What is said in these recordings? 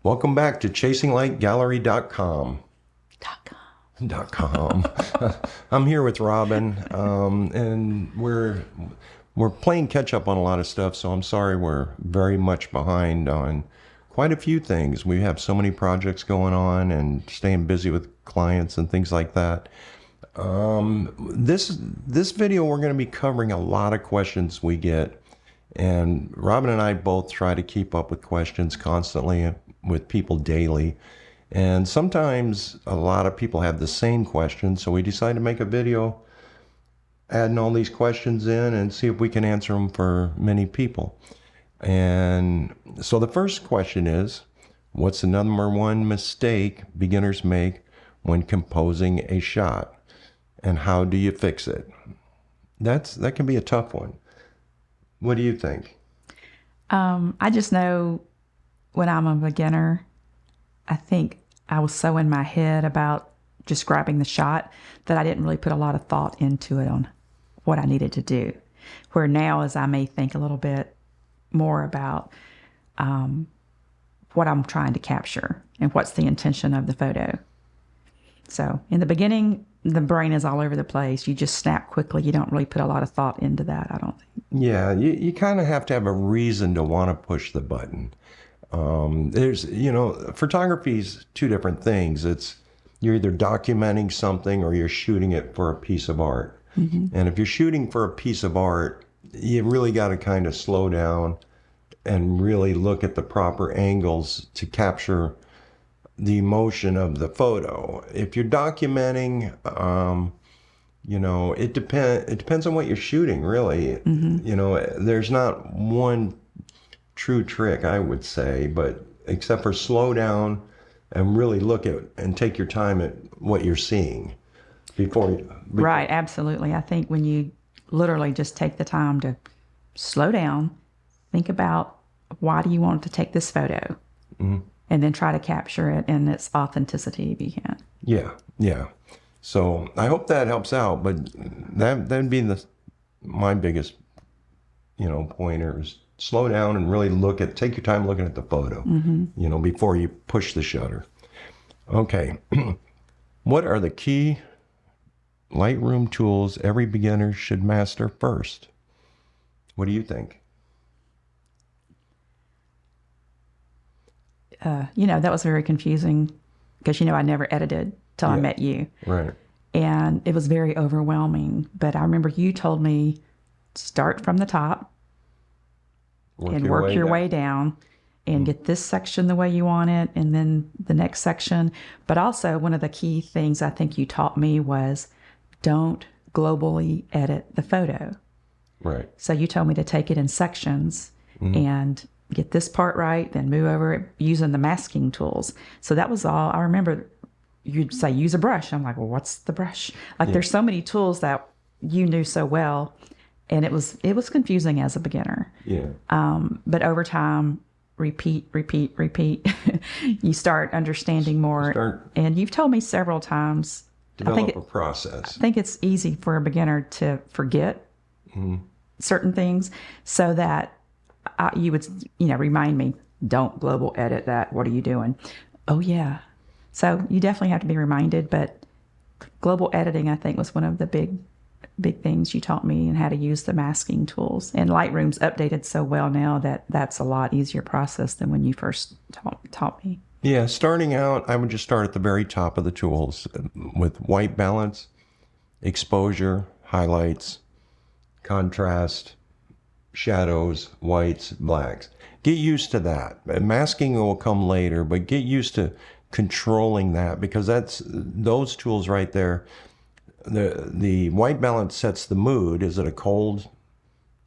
Welcome back to ChasingLightGallery.com. .com. I'm here with Robin, and we're playing catch up on a lot of stuff, so I'm sorry we're very much behind on quite a few things. We have so many projects going on and staying busy with clients and things like that. This video we're going to be covering a lot of questions we get, and Robin and I both try to keep up with questions constantly with people daily. And sometimes a lot of people have the same questions, so we decided to make a video adding all these questions in and see if we can answer them for many people. And so the first question is, what's the number one mistake beginners make when composing a shot? And how do you fix it? That can be a tough one. What do you think? I just know when I'm a beginner, I think I was so in my head about just grabbing the shot that I didn't really put a lot of thought into it on what I needed to do. Where now as I may think a little bit more about what I'm trying to capture and what's the intention of the photo. So in the beginning, the brain is all over the place. You just snap quickly. You don't really put a lot of thought into that, I don't think. Yeah, you kind of have to have a reason to want to push the button. There's, photography's two different things. You're either documenting something or you're shooting it for a piece of art. Mm-hmm. And if you're shooting for a piece of art, you really got to kind of slow down and really look at the proper angles to capture the emotion of the photo. If you're documenting, it depends on what you're shooting, really. Mm-hmm. There's not one true trick, I would say, but except for slow down and really look at and take your time at what you're seeing before. Right, absolutely. I think when you literally just take the time to slow down, think about why do you want to take this photo, mm-hmm. and then try to capture it in its authenticity if you can. Yeah. So I hope that helps out, but that'd be my biggest, pointer is slow down and really take your time looking at the photo, mm-hmm. Before you push the shutter. Okay. What are the key Lightroom tools every beginner should master first? What do you think? That was very confusing because, I never edited till I met you. Right. And it was very overwhelming. But I remember you told me start from the top and work your way down and get this section the way you want it and then the next section. But also one of the key things I think you taught me was don't globally edit the photo. Right. So you told me to take it in sections, mm-hmm. and get this part right, then move over it using the masking tools. So that was all. I remember you'd say, use a brush. I'm like, well, what's the brush? There's so many tools that you knew so well. And it was confusing as a beginner. Yeah. But over time, repeat, you start understanding more. And you've told me several times. Develop a process. I think it's easy for a beginner to forget mm-hmm. certain things so that you would, remind me, don't global edit that. What are you doing? Oh, yeah. So you definitely have to be reminded. But global editing, I think, was one of the big things you taught me, and how to use the masking tools. And Lightroom's updated so well now that that's a lot easier process than when you first taught me. Yeah, starting out, I would just start at the very top of the tools with white balance, exposure, highlights, contrast, shadows, whites, blacks. Get used to that. Masking will come later, but get used to controlling that, because those tools right there. The white balance sets the mood. Is it a cold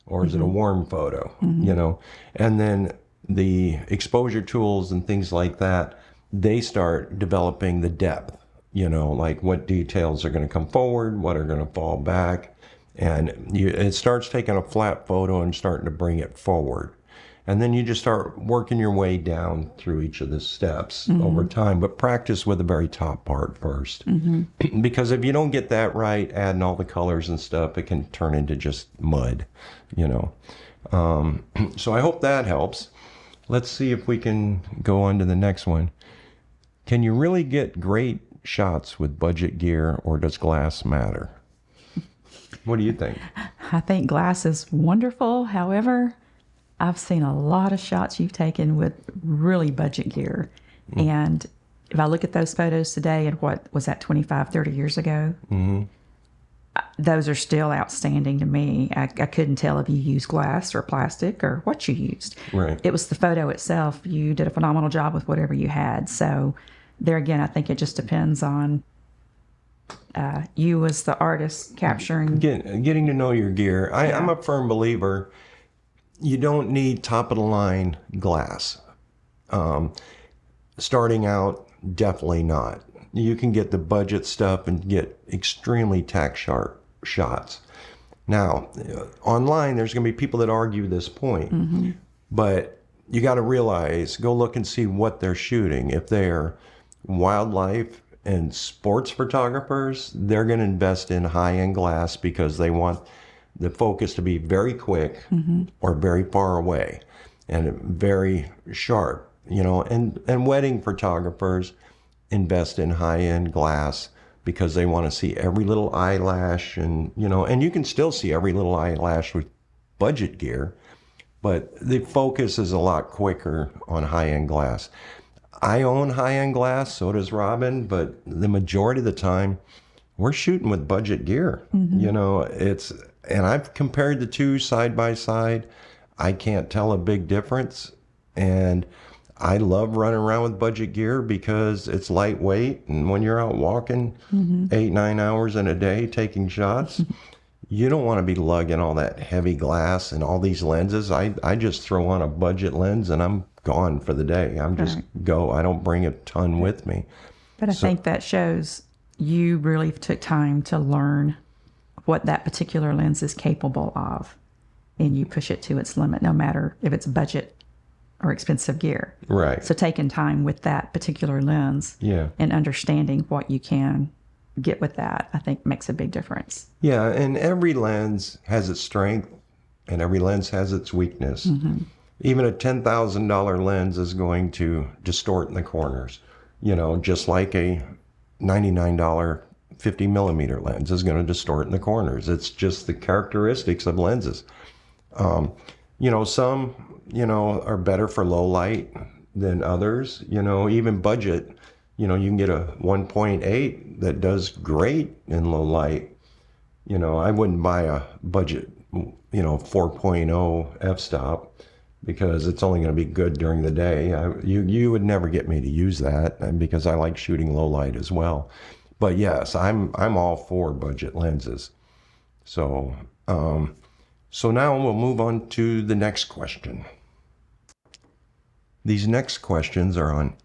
or is mm-hmm. it a warm photo? Mm-hmm. And then the exposure tools and things like that, they start developing the depth, like what details are going to come forward, what are going to fall back. And it starts taking a flat photo and starting to bring it forward. And then you just start working your way down through each of the steps mm-hmm. over time, but practice with the very top part first. Mm-hmm. Because if you don't get that right, adding all the colors and stuff, it can turn into just mud, So I hope that helps. let's see if we can go on to the next one. Can you really get great shots with budget gear, or does glass matter? What do you think? I think glass is wonderful. However, I've seen a lot of shots you've taken with really budget gear. And if I look at those photos today and what was that 25, 30 years ago, those are still outstanding to me. I couldn't tell if you used glass or plastic or what you used. Right. It was the photo itself. You did a phenomenal job with whatever you had. So there again, I think it just depends on you as the artist capturing. Getting to know your gear. I'm a firm believer you don't need top of the line glass. Starting out, definitely not. You can get the budget stuff and get extremely tack sharp shots. Now, online, there's going to be people that argue this point, but you got to realize, go look and see what they're shooting. If they're wildlife and sports photographers, they're going to invest in high-end glass because they want the focus to be very quick or very far away and very sharp. You know, and wedding photographers invest in high-end glass because they want to see every little eyelash, and you know, and you can still see every little eyelash with budget gear, but the focus is a lot quicker on high-end glass. I own high-end glass, so does Robin, but the majority of the time we're shooting with budget gear. You know, and I've compared the two side by side. I can't tell a big difference, and I love running around with budget gear because it's lightweight, and when you're out walking 8-9 hours in a day taking shots, you don't want to be lugging all that heavy glass and all these lenses. I just throw on a budget lens and I'm gone for the day. I'm just go. I don't bring a ton with me. But I think that shows you really took time to learn what that particular lens is capable of, and you push it to its limit, no matter if it's budget or expensive gear. Right. So taking time with that particular lens and understanding what you can get with that, I think makes a big difference. Yeah, and every lens has its strength and every lens has its weakness. Even a $10,000 lens is going to distort in the corners, you know, just like a $99 50 millimeter lens is going to distort in the corners. It's just the characteristics of lenses. You know, some, you know, are better for low light than others. You know, even budget, you know, you can get a 1.8 that does great in low light. You know, I wouldn't buy a budget, you know, 4.0 f-stop because it's only going to be good during the day. You would never get me to use that because I like shooting low light as well. But yes, I'm all for budget lenses. So, so now we'll move on to the next question. These next questions are on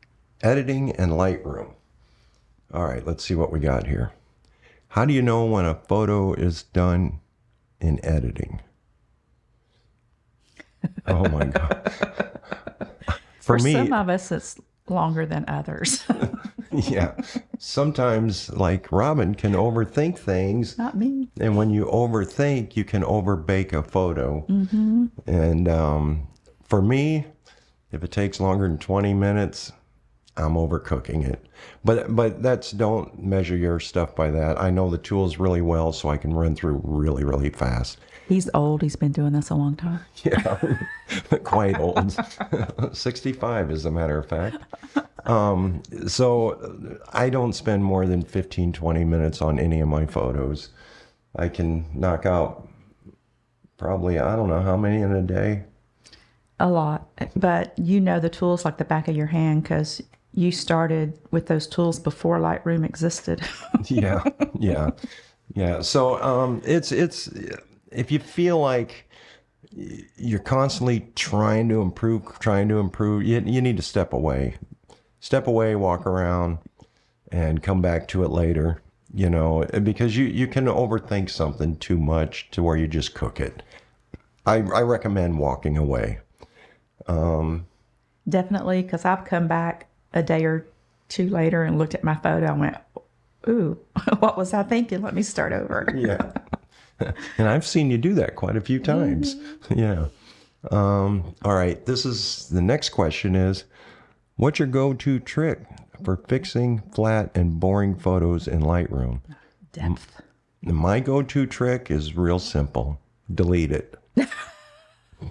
editing and Lightroom. All right, let's see what we got here. How do you know when a photo is done in editing? Oh my God. For me, some of us, it's longer than others. Yeah. Sometimes, like Robin can overthink things. Not me. And when you overthink, you can overbake a photo. And for me, if it takes longer than 20 minutes, I'm overcooking it. But don't measure your stuff by that. I know the tools really well, so I can run through really, really fast. He's old. He's been doing this a long time. Yeah, quite old. 65, as a matter of fact. So I don't spend more than 15, 20 minutes on any of my photos. I can knock out probably, I don't know how many in a day. A lot. But you know the tools like the back of your hand because you started with those tools before Lightroom existed. Yeah. So it's if you feel like you're constantly trying to improve, you need to step away. Step away, walk around, and come back to it later, you know, because you can overthink something too much to where you just cook it. I recommend walking away. Definitely, because I've come back a day or two later and looked at my photo and went, ooh, what was I thinking? Let me start over. Yeah. And I've seen you do that quite a few times. Yeah. All right. This is the next question is, what's your go-to trick for fixing flat and boring photos in Lightroom? Depth. My go-to trick is real simple. Delete it.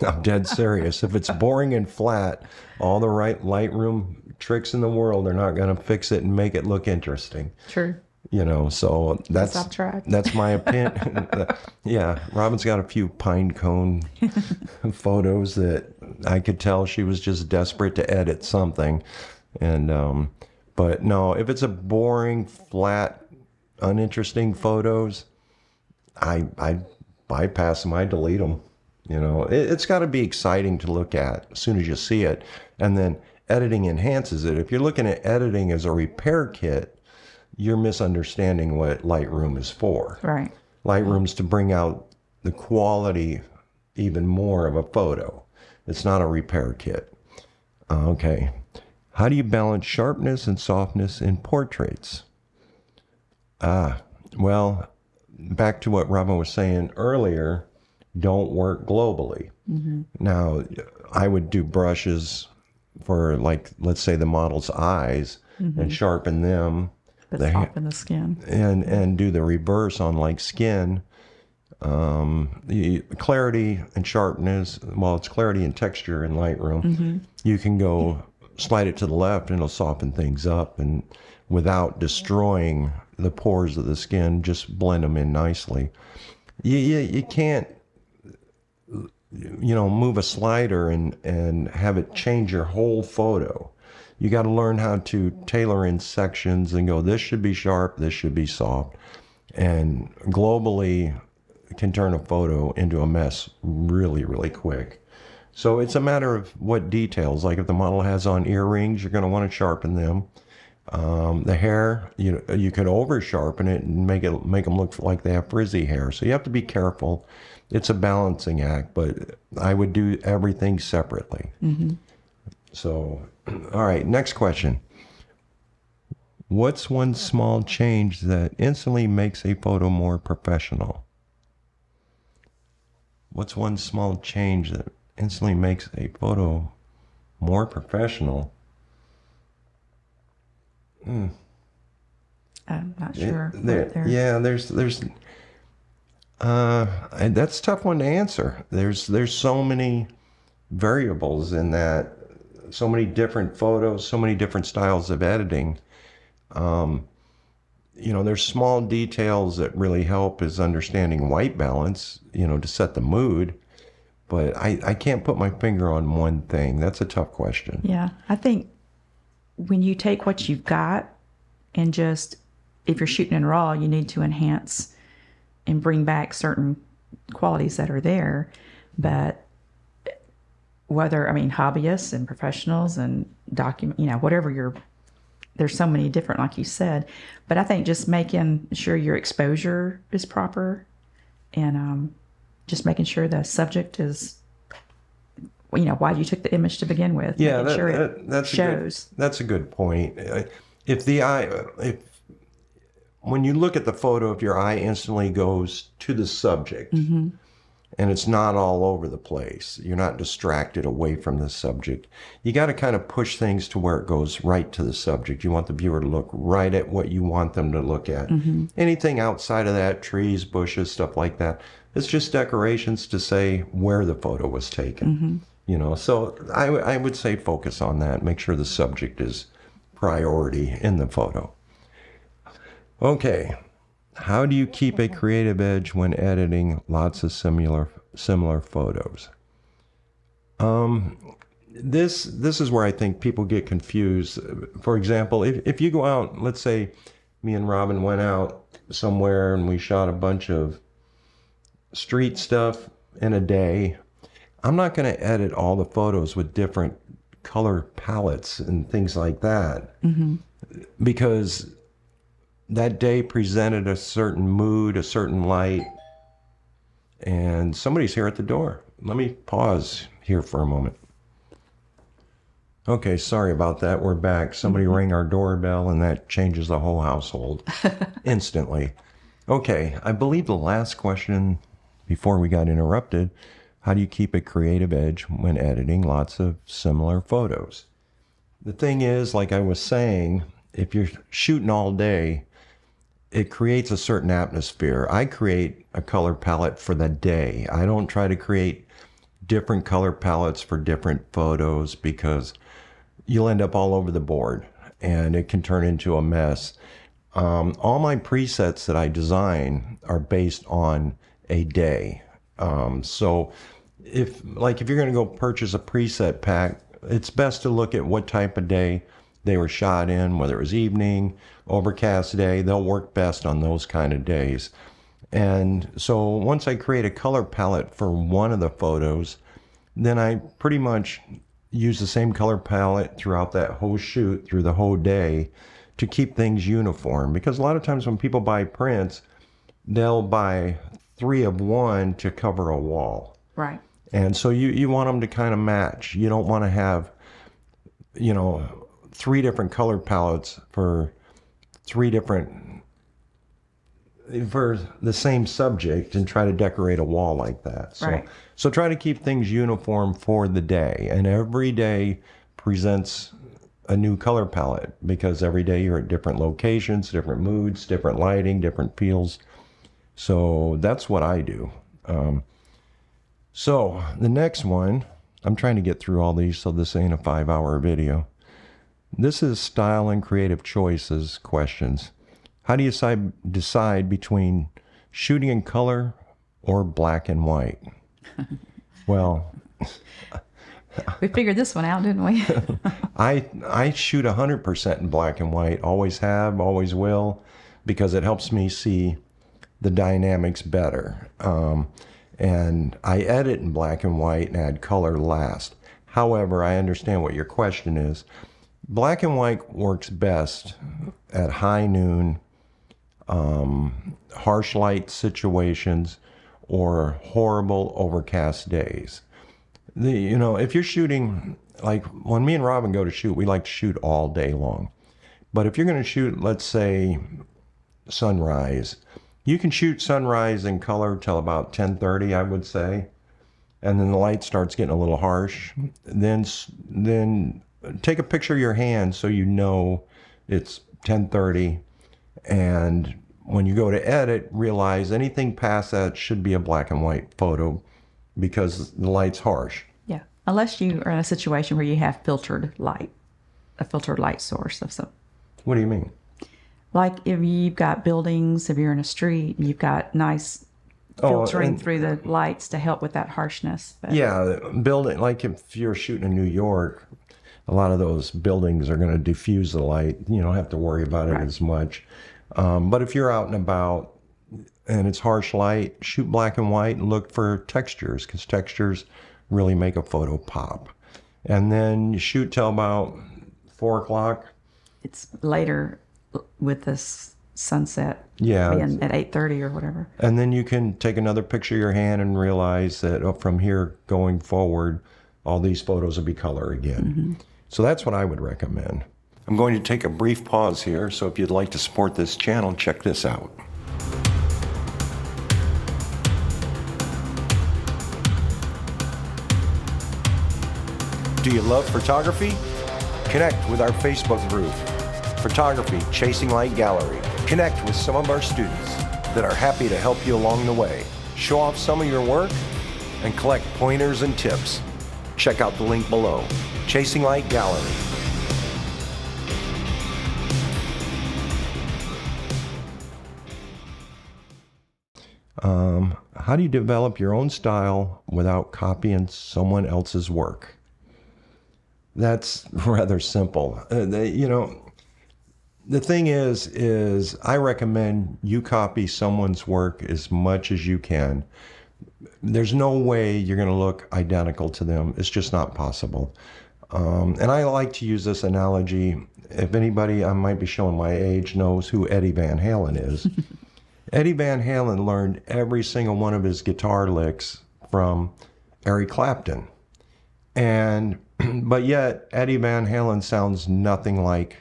I'm dead serious. If it's boring and flat, all the right Lightroom tricks in the world are not going to fix it and make it look interesting. True. You know, so that's my opinion. Yeah, Robin's got a few pine cone photos that I could tell she was just desperate to edit something. And but no, if it's a boring, flat, uninteresting photos, I bypass them. I delete them. You know, it's got to be exciting to look at as soon as you see it, and then editing enhances it. If you're looking at editing as a repair kit, you're misunderstanding what Lightroom is for. Right. Lightroom's to bring out the quality even more of a photo. It's not a repair kit. Okay. How do you balance sharpness and softness in portraits? Well, back to what Robin was saying earlier, don't work globally. Mm-hmm. Now, I would do brushes for, like, let's say the model's eyes, mm-hmm. and sharpen them. But soften the skin. And do the reverse on, like, skin. The clarity and sharpness, well, it's clarity and texture in Lightroom. Mm-hmm. You can go slide it to the left and it'll soften things up, and without destroying the pores of the skin, just blend them in nicely. You can't, you know, move a slider and have it change your whole photo. You got to learn how to tailor in sections and go, this should be sharp, this should be soft. And globally can turn a photo into a mess really, really quick. So it's a matter of what details. Like if the model has on earrings, you're going to want to sharpen them. The hair, you could over sharpen it and make them look like they have frizzy hair. So you have to be careful. It's a balancing act, but I would do everything separately. Mm-hmm. So, all right, next question. What's one small change that instantly makes a photo more professional? What's one small change that instantly makes a photo more professional? I'm not sure. That's a tough one to answer. There's so many variables in that, so many different photos, so many different styles of editing. There's small details that really help is understanding white balance, to set the mood. But I can't put my finger on one thing. That's a tough question. Yeah, I think when you take what you've got and just, if you're shooting in RAW, you need to enhance and bring back certain qualities that are there. But hobbyists and professionals and whatever there's so many different, like you said. But I think just making sure your exposure is proper and just making sure the subject is, why you took the image to begin with. Yeah, that shows. That's a good point. When you look at the photo, if your eye instantly goes to the subject, mm-hmm. and it's not all over the place, you're not distracted away from the subject, you got to kind of push things to where it goes right to the subject. You want the viewer to look right at what you want them to look at. Mm-hmm. Anything outside of that, trees, bushes, stuff like that, it's just decorations to say where the photo was taken. Mm-hmm. So I would say focus on that. Make sure the subject is priority in the photo. Okay. How do you keep a creative edge when editing lots of similar photos? This is where I think people get confused. For example, if you go out, let's say me and Robin went out somewhere and we shot a bunch of street stuff in a day, I'm not going to edit all the photos with different color palettes and things like that. Mm-hmm. Because that day presented a certain mood, a certain light, and somebody's here at the door. Let me pause here for a moment. Okay, sorry about that. We're back. Somebody mm-hmm. rang our doorbell, and that changes the whole household instantly. Okay, I believe the last question before we got interrupted How do you keep a creative edge when editing lots of similar photos? The thing is, like I was saying, if you're shooting all day, it creates a certain atmosphere. I create a color palette for the day. I don't try to create different color palettes for different photos because you'll end up all over the board and it can turn into a mess. All my presets that I design are based on a day. So if you're going to go purchase a preset pack, it's best to look at what type of day they were shot in, whether it was evening, overcast day. They'll work best on those kind of days. And so once I create a color palette for one of the photos, then I pretty much use the same color palette throughout that whole shoot, through the whole day, to keep things uniform. Because a lot of times when people buy prints, they'll buy 3 of one to cover a wall. Right. And so you want them to kind of match. You don't want to have, 3 different color palettes for the same subject and try to decorate a wall like that. So, right. So try to keep things uniform for the day. And every day presents a new color palette because every day you're at different locations, different moods, different lighting, different feels. So that's what I do. So the next one, I'm trying to get through all these so this ain't a 5-hour video. This is style and creative choices questions. How do you decide between shooting in color or black and white? Well, we figured this one out, didn't we? I shoot 100% in black and white. Always have, always will, because it helps me see the dynamics better. And I edit in black and white and add color last. However, I understand what your question is. Black and white works best at high noon, harsh light situations, or horrible overcast days. If you're shooting, like when me and Robin go to shoot, we like to shoot all day long. But if you're going to shoot, let's say, sunrise, you can shoot sunrise in color till about 10:30, I would say. And then the light starts getting a little harsh. Then take a picture of your hand so you know it's 10:30. And when you go to edit, realize anything past that should be a black and white photo because the light's harsh. Yeah. Unless you are in a situation where you have filtered light, a filtered light source of some. What do you mean? Like if you've got buildings, if you're in a street, and you've got nice filtering through the lights to help with that harshness. But yeah, building, like if you're shooting in New York, a lot of those buildings are going to diffuse the light. You don't have to worry about it as much. But if you're out and about and it's harsh light, shoot black and white and look for textures because textures really make a photo pop. And then you shoot till about 4 o'clock. It's later with the sunset. Yeah. Being at 8:30 or whatever. And then you can take another picture of your hand and realize that from here going forward, all these photos will be color again. Mm-hmm. So that's what I would recommend. I'm going to take a brief pause here, so if you'd like to support this channel, check this out. Do you love photography? Connect with our Facebook group, Photography Chasing Light Gallery. Connect with some of our students that are happy to help you along the way. Show off some of your work and collect pointers and tips. Check out the link below. Chasing Light Gallery. How do you develop your own style without copying someone else's work? That's rather simple. The thing is I recommend you copy someone's work as much as you can. There's no way you're going to look identical to them. It's just not possible. And I like to use this analogy. If anybody, I might be showing my age, knows who Eddie Van Halen is. Eddie Van Halen learned every single one of his guitar licks from Eric Clapton. But yet, Eddie Van Halen sounds nothing like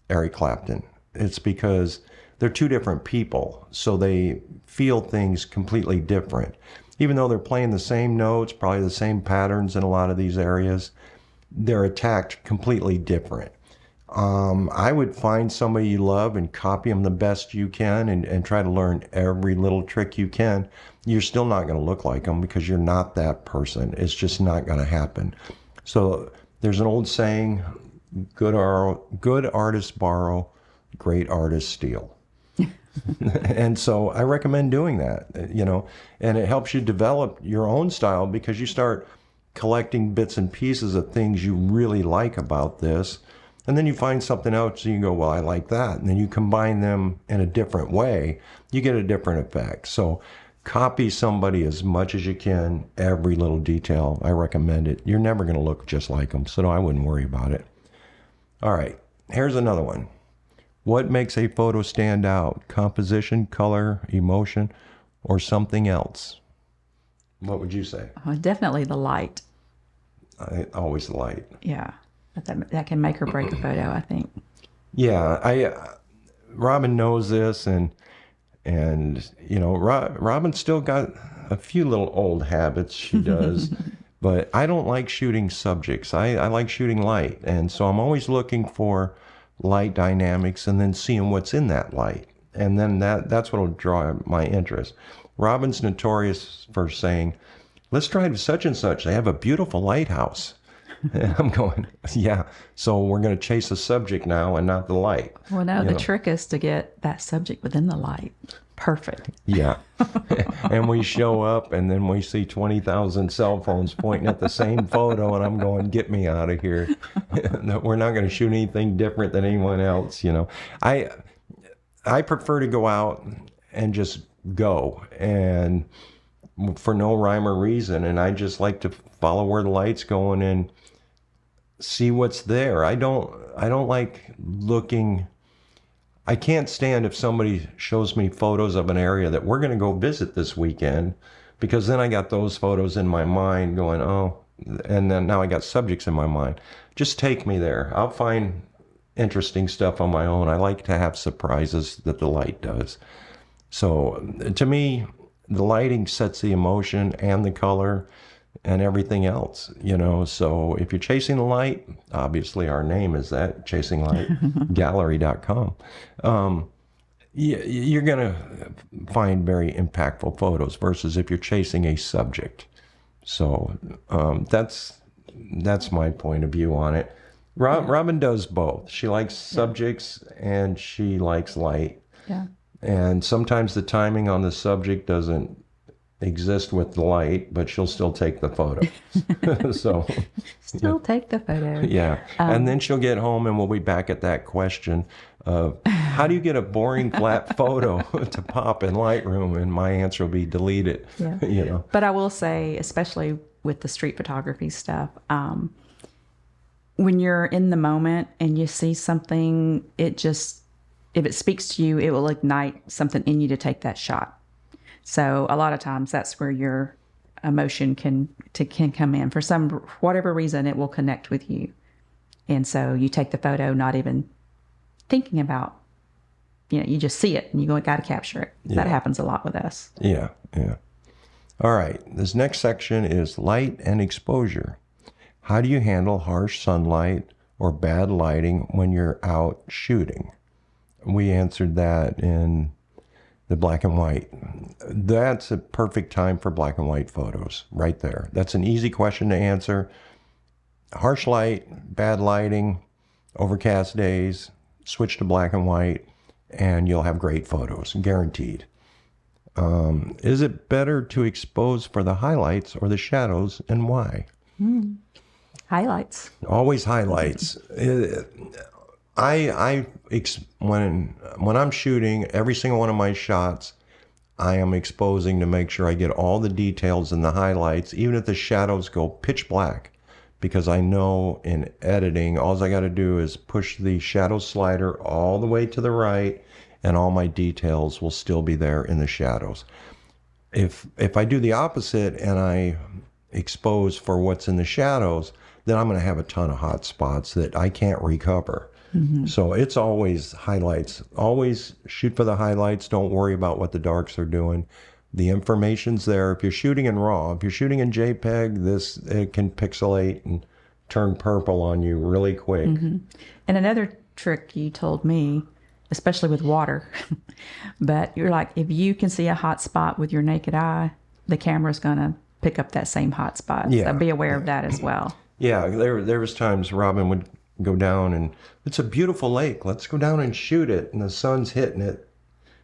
Eric Clapton. It's because they're two different people, so they feel things completely different. even though they're playing the same notes, probably the same patterns in a lot of these areas, they're attacked completely different. I would find somebody you love and copy them the best you can and try to learn every little trick you can. You're still not going to look like them because you're not that person. It's just not going to happen. So there's an old saying, good artists borrow, great artists steal. And so I recommend doing that, and it helps you develop your own style because you start collecting bits and pieces of things you really like about this. And then you find something else and you go, well, I like that. And then you combine them in a different way, you get a different effect. So copy somebody as much as you can, every little detail. I recommend it. You're never going to look just like them, so I wouldn't worry about it. All right, here's another one. What makes a photo stand out? Composition, color, emotion, or something else? What would you say? Oh, definitely the light. Always the light. Yeah, that can make or break a photo, I think. Yeah, Robin knows this, and Robin's still got a few little old habits she does, but I don't like shooting subjects. I like shooting light, and so I'm always looking for light dynamics and then seeing what's in that light, and then that's what will draw my interest. Robin's notorious for saying, let's drive such and such, they have a beautiful lighthouse. And I'm going, yeah, so we're going to chase a subject now and not the light. Well, no, the trick is to get that subject within the light. Perfect. Yeah. And we show up and then we see 20,000 cell phones pointing at the same photo, and I'm going, get me out of here. We're not going to shoot anything different than anyone else, I prefer to go out and just go, and for no rhyme or reason, and I just like to follow where the light's going and see what's there. I don't like looking. I can't stand if somebody shows me photos of an area that we're going to go visit this weekend, because then I got those photos in my mind going, oh, and then now I got subjects in my mind. Just take me there. I'll find interesting stuff on my own. I like to have surprises that the light does. So to me, the lighting sets the emotion and the color and everything else, So if you're chasing the light, obviously our name is that, Chasing Light, gallery.com. You're going to find very impactful photos versus if you're chasing a subject. So that's my point of view on it. Robin does both. She likes subjects and she likes light. Yeah. And sometimes the timing on the subject doesn't exist with the light, but she'll still take the photo. So still take the photo. Yeah. And then she'll get home and we'll be back at that question of how do you get a boring flat photo to pop in Lightroom? And my answer will be delete it. Yeah. But I will say, especially with the street photography stuff, when you're in the moment and you see something, if it speaks to you, it will ignite something in you to take that shot. So a lot of times that's where your emotion can come in. For whatever reason, it will connect with you. And so you take the photo, not even thinking about, you just see it and you got to capture it. Yeah. That happens a lot with us. Yeah. All right. This next section is light and exposure. How do you handle harsh sunlight or bad lighting when you're out shooting? We answered that in the black and white. That's a perfect time for black and white photos right there. That's an easy question to answer. Harsh light, bad lighting, overcast days, switch to black and white, and you'll have great photos, guaranteed. Is it better to expose for the highlights or the shadows, and why? Highlights. Always highlights. When I'm shooting every single one of my shots, I am exposing to make sure I get all the details and the highlights, even if the shadows go pitch black, because I know in editing, all I got to do is push the shadow slider all the way to the right, and all my details will still be there in the shadows. If I do the opposite and I expose for what's in the shadows, then I'm going to have a ton of hot spots that I can't recover. Mm-hmm. So it's always highlights. Always shoot for the highlights. Don't worry about what the darks are doing. The information's there. If you're shooting in RAW, if you're shooting in JPEG, it can pixelate and turn purple on you really quick. And another trick you told me, especially with water, but you're like, if you can see a hot spot with your naked eye, the camera's going to pick up that same hot spot. Yeah. So be aware of that as well. Yeah, there was times Robin would go down and it's a beautiful lake. Let's go down and shoot it. And the sun's hitting it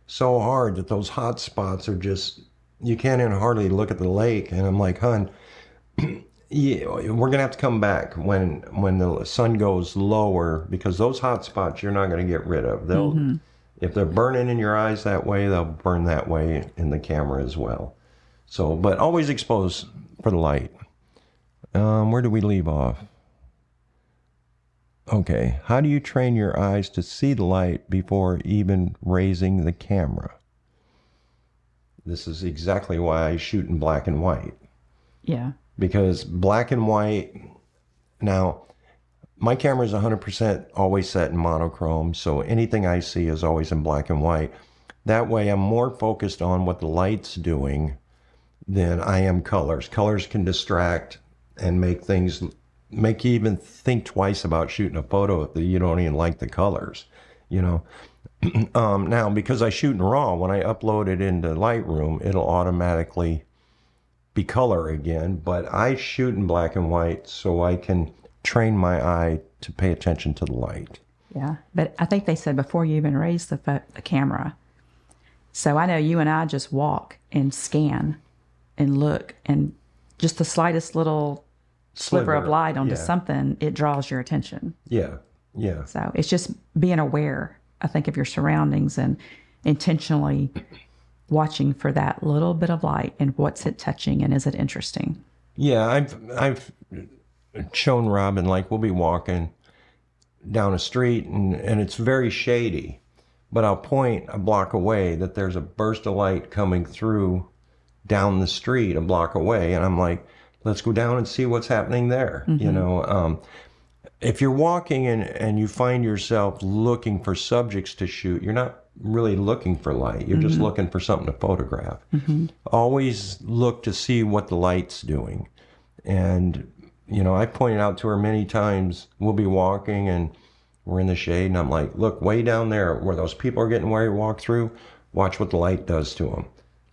so hard that those hot spots are just, you can't even hardly look at the lake. And I'm like, hon, yeah, we're gonna have to come back when the sun goes lower, because those hot spots you're not gonna get rid of. They'll if they're burning in your eyes that way, they'll burn that way in the camera as well. So, but always expose for the light. Where do we leave off? Okay, how do you train your eyes to see the light before even raising the camera? This is exactly why I shoot in black and white. Yeah. Because black and white, now, my camera is 100% always set in monochrome, so anything I see is always in black and white. That way I'm more focused on what the light's doing than I am colors. Colors can distract and make you even think twice about shooting a photo if you don't even like the colors, you know. Now, because I shoot in RAW, when I upload it into Lightroom, it'll automatically be color again, but I shoot in black and white so I can train my eye to pay attention to the light. Yeah, but I think they said before you even raise the camera. So I know you and I just walk and scan and look, and just the slightest little sliver of light onto something, it draws your attention. Yeah, yeah. So it's just being aware, I think, of your surroundings and intentionally watching for that little bit of light and what's it touching and is it interesting. Yeah, I've shown Robin, like, we'll be walking down a street and it's very shady, but I'll point a block away that there's a burst of light coming through down the street a block away, and I'm like, let's go down and see what's happening there. You know, if you're walking and you find yourself looking for subjects to shoot, you're not really looking for light. You're just looking for something to photograph. Always look to see what the light's doing. And, you know, I pointed out to her many times, we'll be walking and we're in the shade, and I'm like, look, way down there where those people are getting ready to walk through, watch what the light does to them.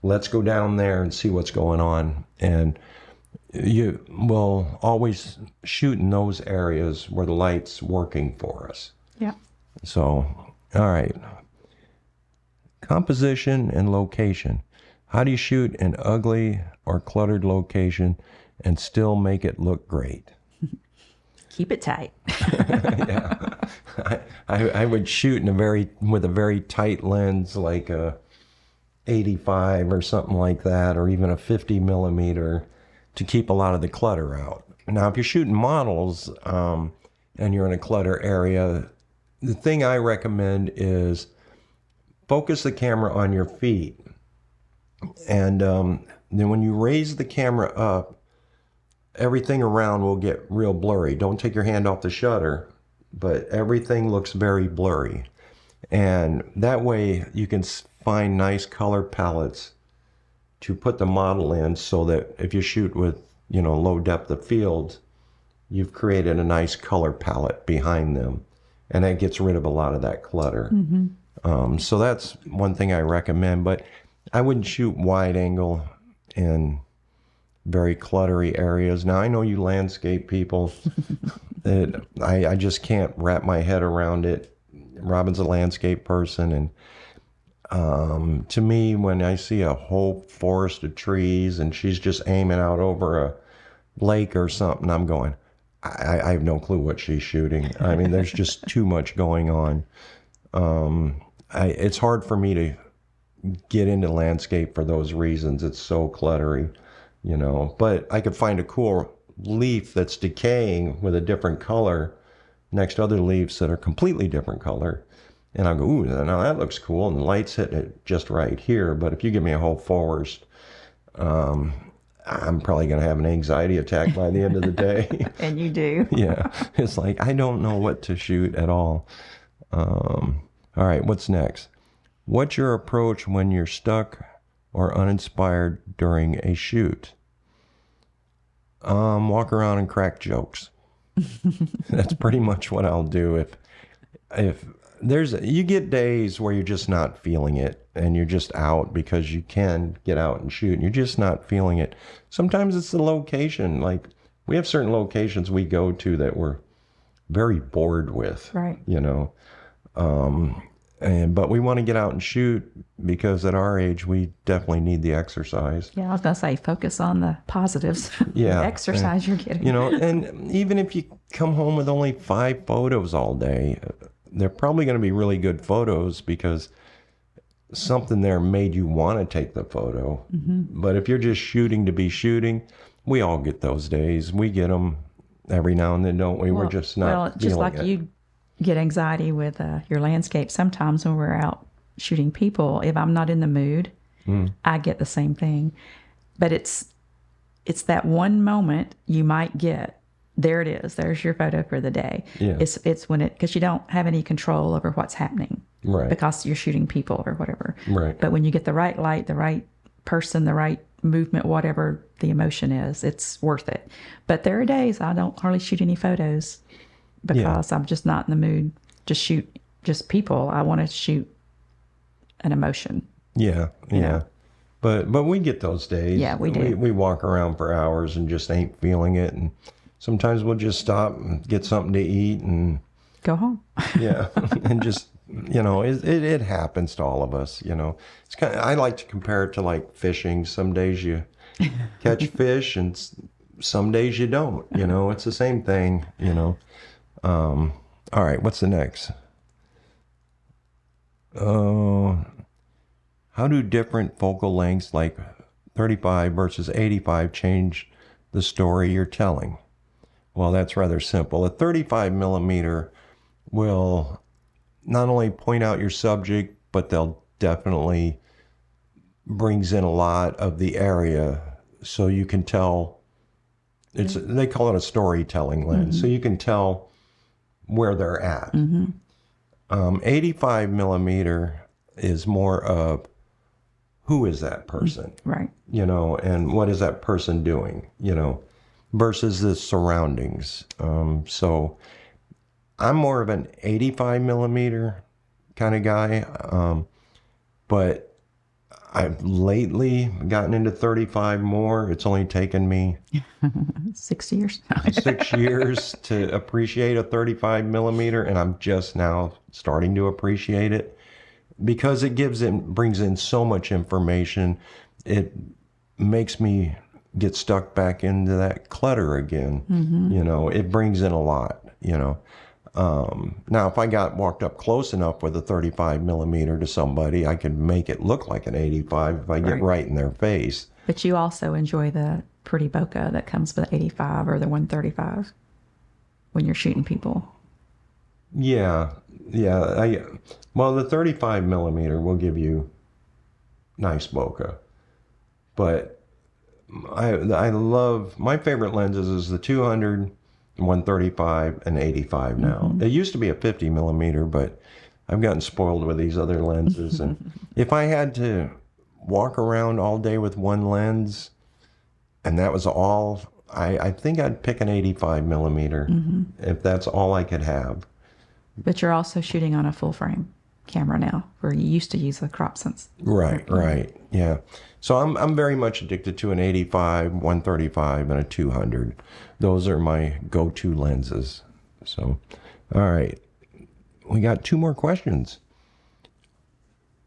Let's go down there and see what's going on. And you will always shoot in those areas where the light's working for us. Yeah. So, all right. Composition and location. How do you shoot an ugly or cluttered location and still make it look great? Keep it tight. Yeah. I would shoot with a very tight lens, like a 85 or something like that, or even a 50 millimeter, to keep a lot of the clutter out. Now, if you're shooting models and you're in a clutter area, the thing I recommend is focus the camera on your feet. And then when you raise the camera up, everything around will get real blurry. Don't take your hand off the shutter, but everything looks very blurry. And that way you can find nice color palettes to put the model in, so that if you shoot with, you know, low depth of field, you've created a nice color palette behind them, and that gets rid of a lot of that clutter. So that's one thing I recommend, but I wouldn't shoot wide angle in very cluttery areas. Now, I know you landscape people, I just can't wrap my head around it. Robin's a landscape person, and to me, when I see a whole forest of trees and she's just aiming out over a lake or something, I'm going, I have no clue what she's shooting. I mean, there's just too much going on. It's hard for me to get into landscape for those reasons. It's so cluttery, you know. But I could find a cool leaf that's decaying with a different color next to other leaves that are completely different color. And I'll go, ooh, now that looks cool, and the light's hitting it just right here. But if you give me a whole forest, I'm probably going to have an anxiety attack by the end of the day. And you do. Yeah. It's like, I don't know what to shoot at all. All right, what's next? What's your approach when you're stuck or uninspired during a shoot? Walk around and crack jokes. That's pretty much what I'll do. If you get days where you're just not feeling it and you're just out because you can get out and shoot and you're just not feeling it. Sometimes it's the location. Like we have certain locations we go to that we're very bored with, Right. you know. But we want to get out and shoot because at our age, we definitely need the exercise. Yeah, I was going to say, focus on the positives. Yeah. The exercise you're getting. You know, and even if you come home with only 5 photos all day, they're probably going to be really good photos because something there made you want to take the photo. Mm-hmm. But if you're just shooting to be shooting, we all get those days. We get them every now and then, don't we? We're just not. Well, just like it. you get anxiety with your landscape. Sometimes when we're out shooting people, if I'm not in the mood, I get the same thing. But it's that one moment you might get. There it is. There's your photo for the day. Yeah. It's when because you don't have any control over what's happening. Right. Because you're shooting people or whatever. Right. But when you get the right light, the right person, the right movement, whatever the emotion is, it's worth it. But there are days I don't hardly shoot any photos because I'm just not in the mood to shoot just people. I want to shoot an emotion. Yeah. You know? But we get those days. Yeah, we do. We walk around for hours and just ain't feeling it. And sometimes we'll just stop and get something to eat and go home. Yeah. And just, you know, it happens to all of us, you know. It's kind of, I like to compare it to like fishing. Some days you catch fish and some days you don't, you know. It's the same thing, you know. All right, what's the next? How do different focal lengths like 35 versus 85 change the story you're telling? Well, that's rather simple. A 35 millimeter will not only point out your subject, but they'll definitely brings in a lot of the area so you can tell. They call it a storytelling lens, so you can tell where they're at. 85 millimeter is more of who is that person, Right. you know, and what is that person doing, you know, versus the surroundings. So I'm more of an 85 millimeter kind of guy, but I've lately gotten into 35 more. It's only taken me 6 years. 6 years to appreciate a 35 millimeter, and I'm just now starting to appreciate it because it brings in so much information. It makes me get stuck back into that clutter again. You know, it brings in a lot, you know. Now, if I walked up close enough with a 35 millimeter to somebody, I could make it look like an 85 if I get right in their face. But you also enjoy the pretty bokeh that comes with the 85 or the 135 when you're shooting people. Yeah. Well, the 35 millimeter will give you nice bokeh, but I love, my favorite lenses is the 200, 135, and 85 now. It used to be a 50 millimeter, but I've gotten spoiled with these other lenses. And if I had to walk around all day with one lens and that was all, I think I'd pick an 85 millimeter if that's all I could have. But you're also shooting on a full frame camera now, where you used to use the crop sense. Right. Yeah. So I'm very much addicted to an 85, 135, and a 200. Those are my go-to lenses. So, all right. We got 2 more questions.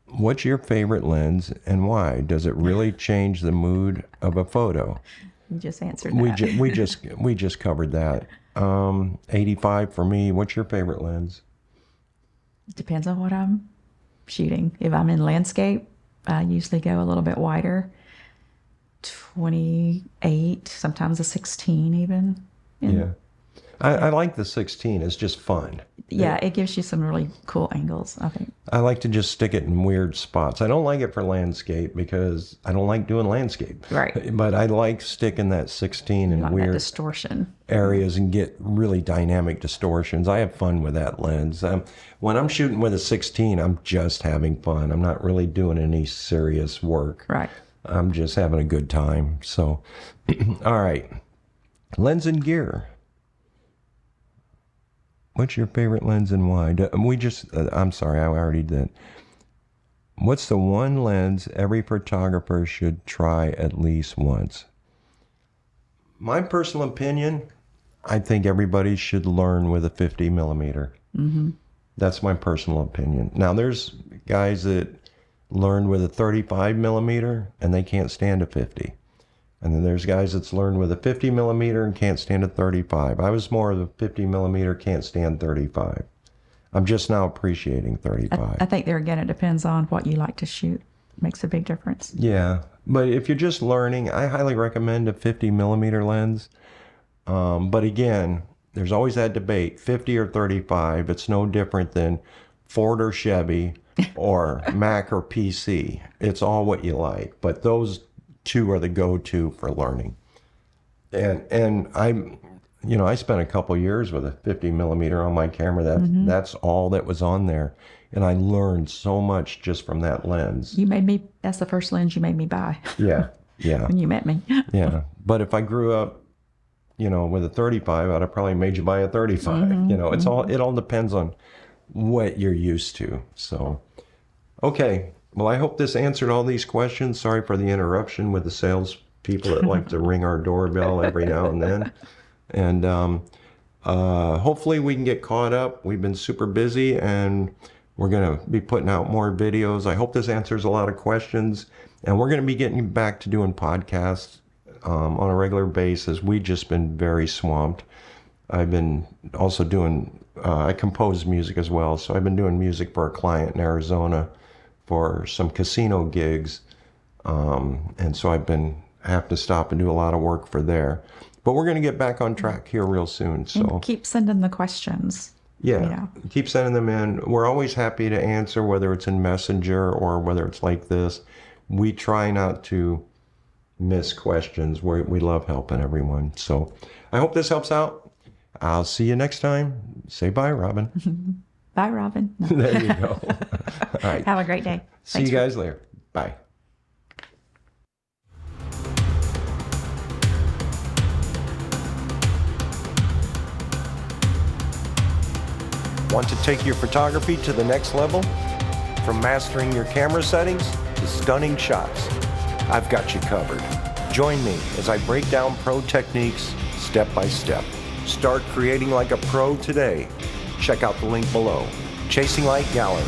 What's your favorite lens and why? Does it really change the mood of a photo? You just answered that. We just covered that. 85 for me. What's your favorite lens? It depends on what I'm shooting. If I'm in landscape, I usually go a little bit wider. 28, sometimes a 16 even. Yeah. I like the 16. It's just fun. Yeah, it gives you some really cool angles, I think. I like to just stick it in weird spots. I don't like it for landscape because I don't like doing landscape. Right. But I like sticking that 16 in Like that weird distortion. areas and get really dynamic distortions. I have fun with that lens. When I'm shooting with a 16, I'm just having fun. I'm not really doing any serious work. Right. I'm just having a good time. So, all right. Lens and gear. What's your favorite lens and why? I'm sorry, I already did. What's the one lens every photographer should try at least once? My personal opinion, I think everybody should learn with a 50 millimeter. Mm-hmm. That's my personal opinion. Now, there's guys that learn with a 35 millimeter and they can't stand a 50. And then there's guys that's learned with a 50 millimeter and can't stand a 35. I was more of a 50 millimeter, can't stand 35. I'm just now appreciating 35. I think there again, it depends on what you like to shoot. Makes a big difference. Yeah, but if you're just learning, I highly recommend a 50 millimeter lens. But again, there's always that debate, 50 or 35. It's no different than Ford or Chevy or Mac or PC. It's all what you like. But those two are the go-to for learning. And I spent a couple years with a 50 millimeter on my camera. That's all that was on there. And I learned so much just from that lens. That's the first lens you made me buy. Yeah. When you met me. Yeah. But if I grew up, with a 35, I'd have probably made you buy a 35. It all depends on what you're used to. So, okay. Well, I hope this answered all these questions. Sorry for the interruption with the sales people that like to ring our doorbell every now and then. And hopefully we can get caught up. We've been super busy and we're going to be putting out more videos. I hope this answers a lot of questions. And we're going to be getting back to doing podcasts on a regular basis. We've just been very swamped. I've been also doing, I compose music as well. So I've been doing music for a client in Arizona for some casino gigs. And so I have to stop and do a lot of work for there. But we're going to get back on track here real soon. So and keep sending the questions. Yeah, keep sending them in. We're always happy to answer, whether it's in Messenger or whether it's like this. We try not to miss questions. We love helping everyone. So I hope this helps out. I'll see you next time. Say bye, Robin. Bye, Robin. There you go. All right. Have a great day. See you guys later. Bye. Want to take your photography to the next level? From mastering your camera settings to stunning shots, I've got you covered. Join me as I break down pro techniques step by step. Start creating like a pro today. Check out the link below. Chasing Light Gallery.